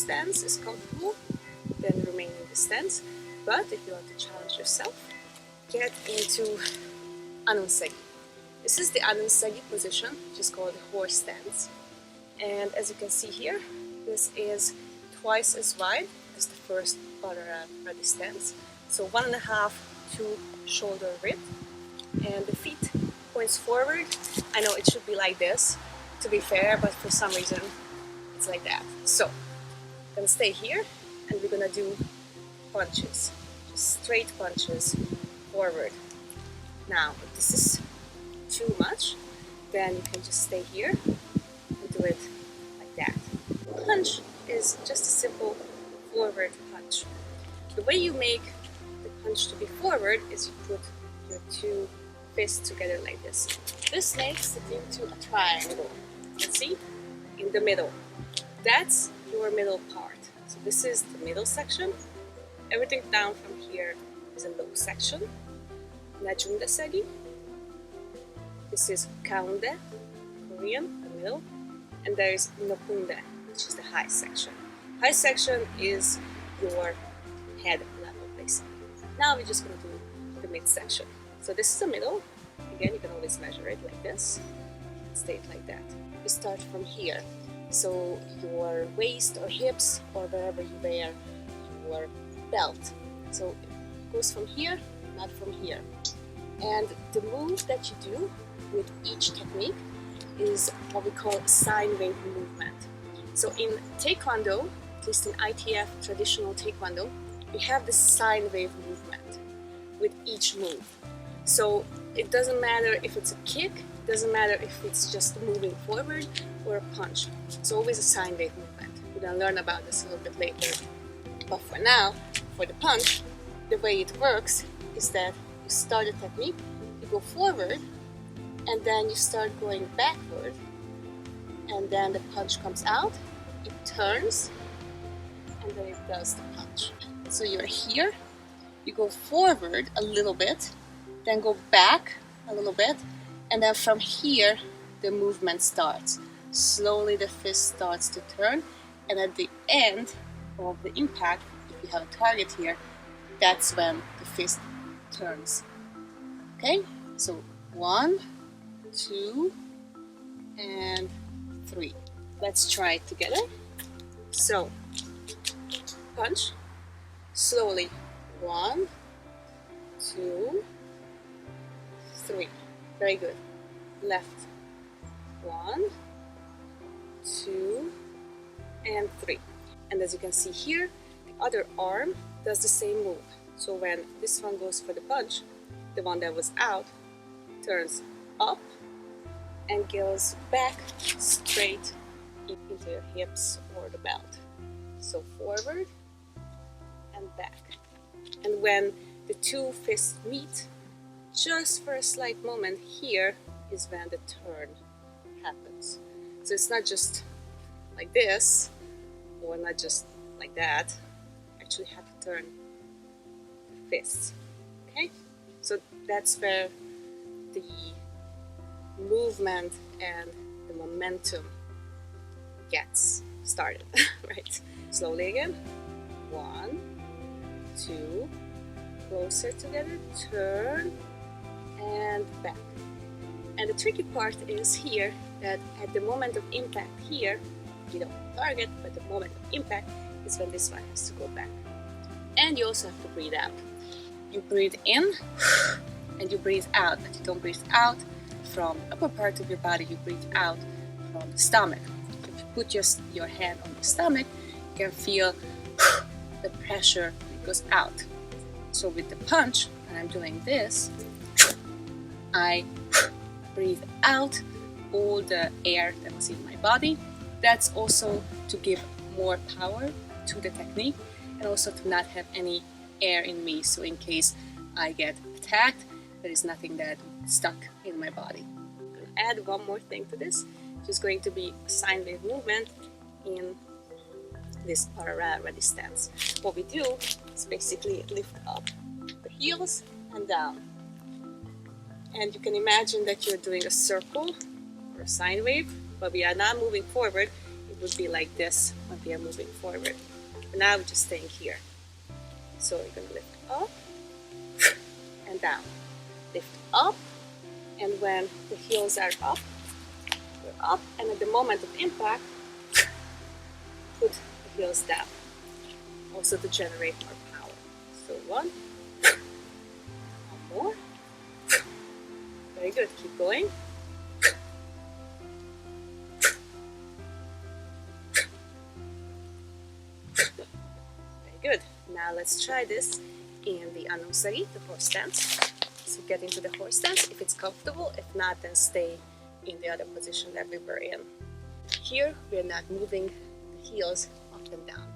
stance is comfortable, then remain in the stance. But if you want to challenge yourself, get into Anunsagi. This is the Anunsagi position, which is called the horse stance. And as you can see here, this is twice as wide as the first ready stance. So 1.5 to shoulder width. And the feet points forward. I know it should be like this, to be fair, but for some reason it's like that. So I'm gonna stay here and we're gonna do punches, just straight punches forward. Now, if this is too much, then you can just stay here and do it like that. Punch is just a simple forward punch. The way you make the punch to be forward is you put your two fists together like this. This makes it into a triangle. Let's see, in the middle. That's your middle part. So this is the middle section. Everything down from here is a low section. Najundasagi. This is Kaunde, Korean, the middle. And there is Nopunde, which is the high section. High section is your head level, basically. Now we're just going to do the mid section. So this is the middle. Again, you can always measure it like this. Stay it like that. You start from here. So your waist or hips or wherever you wear your belt. So it goes from here, not from here. And the move that you do with each technique is what we call sine wave movement. So in Taekwondo, at least in ITF traditional Taekwondo, we have this sine wave movement with each move. So it doesn't matter if it's a kick, it doesn't matter if it's just moving forward or a punch. It's always a sine wave movement. We're going to learn about this a little bit later. But for now, for the punch, the way it works is that you start a technique, you go forward, and then you start going backward, and then the punch comes out, it turns, and then it does the punch. So you're here, you go forward a little bit, then go back a little bit, and then from here the movement starts. Slowly the fist starts to turn, and at the end of the impact, if you have a target here, that's when the fist turns. Okay, so 1, 2, and 3. Let's try it together. So, punch, slowly, 1, 2, 3. Very good. Left, 1, 2, and 3. And as you can see here, the other arm does the same move. So when this one goes for the punch, the one that was out turns up and goes back straight into your hips or the belt. So forward and back. And when the two fists meet, just for a slight moment here is when the turn happens. So it's not just like this, or not just like that. You actually have to turn the fists. Okay? So that's where the movement and the momentum gets started, right? Slowly again. 1, 2, closer together, turn, and back. And the tricky part is here that at the moment of impact here, you don't target, but the moment of impact is when this one has to go back. And you also have to breathe out. You breathe in and you breathe out, but you don't breathe out from the upper part of your body, you breathe out from the stomach. If you put your hand on the stomach, you can feel the pressure that goes out. So with the punch, when I'm doing this, I breathe out all the air that was in my body. That's also to give more power to the technique and also to not have any air in me. So in case I get attacked, there is nothing that stuck in my body. I'm going to add one more thing to this, which is going to be a sine wave movement in this ready stance. What we do is basically lift up the heels and down. And you can imagine that you're doing a circle or a sine wave, but we are not moving forward. would be like this when we are moving forward. But now we're just staying here. So you're going to lift up and down. Lift up, and when the heels are up, you're up, and at the moment of impact, put the heels down. Also to generate more power. So one more. Very good, keep going. Very good. Now let's try this in the anusari, the horse stance. So get into the horse stance if it's comfortable. If not, then stay in the other position that we were in. Here we're not moving the heels up and down,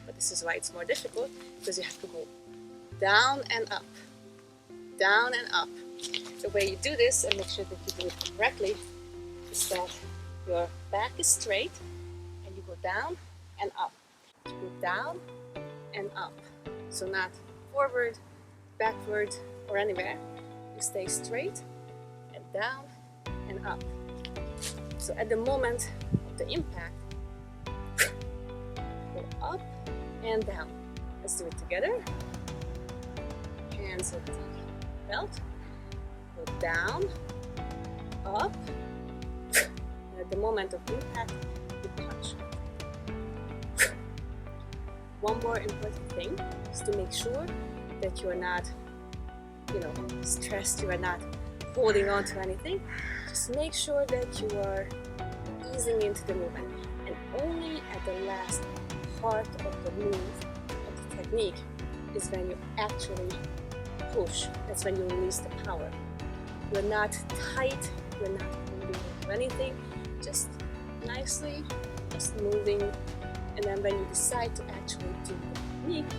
but this is why it's more difficult, because you have to go down and up, down and up. The way you do this, and make sure that you do it correctly, is that your back is straight and you go down and up. You go down and up. So not forward, backward, or anywhere. You stay straight and down and up. So at the moment of the impact, go up and down. Let's do it together. Hands at the belt. Go down, up, and at the moment of impact, you punch. One more important thing is to make sure that you are not, stressed, you are not holding on to anything. Just make sure that you are easing into the movement, and only at the last part of the move, of the technique, is when you actually push. That's when you release the power. You're not tight, you're not moving into anything, just nicely, just moving. And then when you decide to actually do the technique,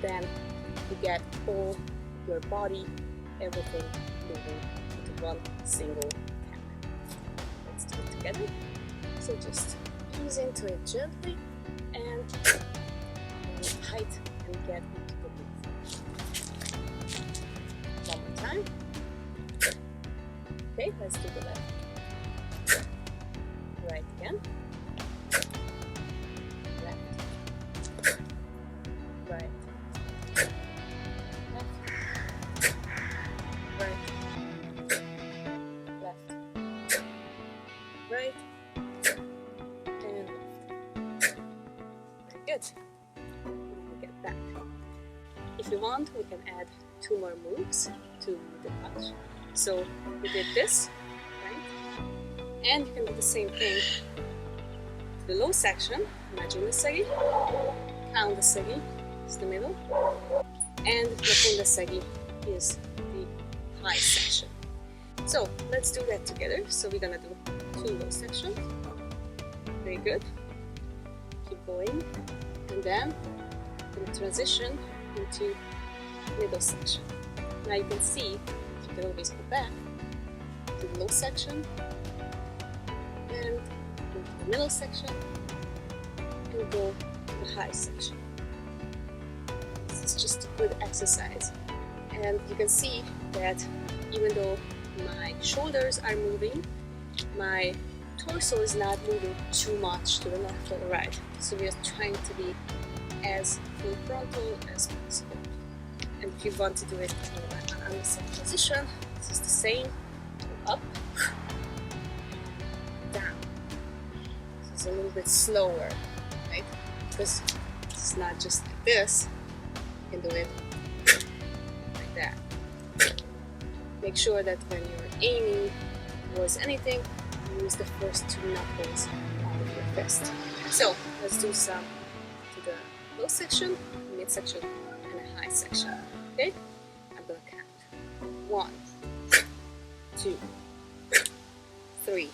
then you get all your body, everything moving into one single tap. Let's do it together. So just ease into it gently and tight and get into the move. One more time. Okay, let's do the left. Right again. Left. Right. Left. Right. Left. Right. And left. Very good. Now we get back. If you want, we can add 2 more moves to the punch. So we did this, right? And you can do the same thing to the low section. Imagine the segi, count the segi is the middle, and the segi is the high section. So let's do that together. So we're gonna do 2 low sections. Very good. Keep going, and then we're gonna transition into middle section. Now you can see. You can always go back to the low section and go to the middle section and go to the high section. This is just a good exercise, and you can see that even though my shoulders are moving, my torso is not moving too much to the left or the right. So we are trying to be as full frontal as possible. And if you want to do it in the same position, this is the same. Go up, down. So it's a little bit slower, right? Because it's not just like this. You can do it like that. Make sure that when you're aiming towards anything, you use the first 2 knuckles of your fist. So let's do some to the low section, mid section, and a high section. Okay? I'm gonna count. 1, 2, 3,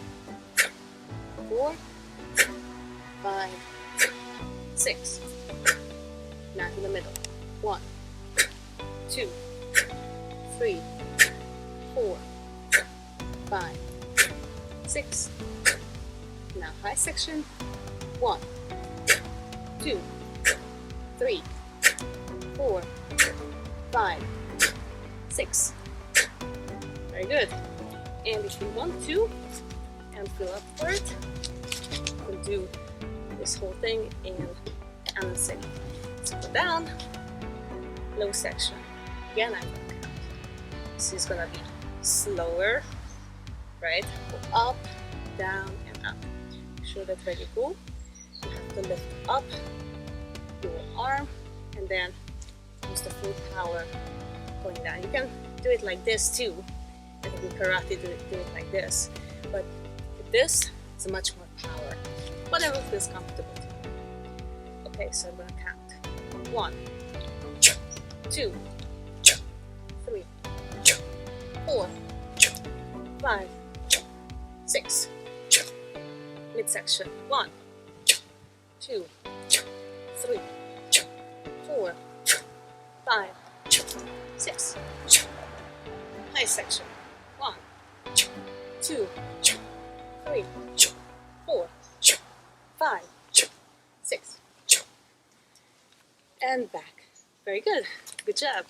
4, 5, 6. Now to the middle. 1, 2, 3, 4, 5, 6. Now high section. 1, 2, 3, 4, 5, 6. Very good. And if you want to, and feel upward, you can do this whole thing in Anusagi. So go down, low section. Again, I'm going to count. This is going to be slower, right? Go up, down, and up. Make sure that when you go, you have to lift up your arm and then use the full power going down. You can do it like this too. I think in karate do it like this. But with this, it's a much more power. Whatever feels comfortable to you. Okay, so I'm going to count. 1, 2, 3, 4, 5, 6. Midsection. 1, 2, 3, 4, 5, 6. High section. 1, 2, 3, 4, 5, 6. And back. Very good. Good job.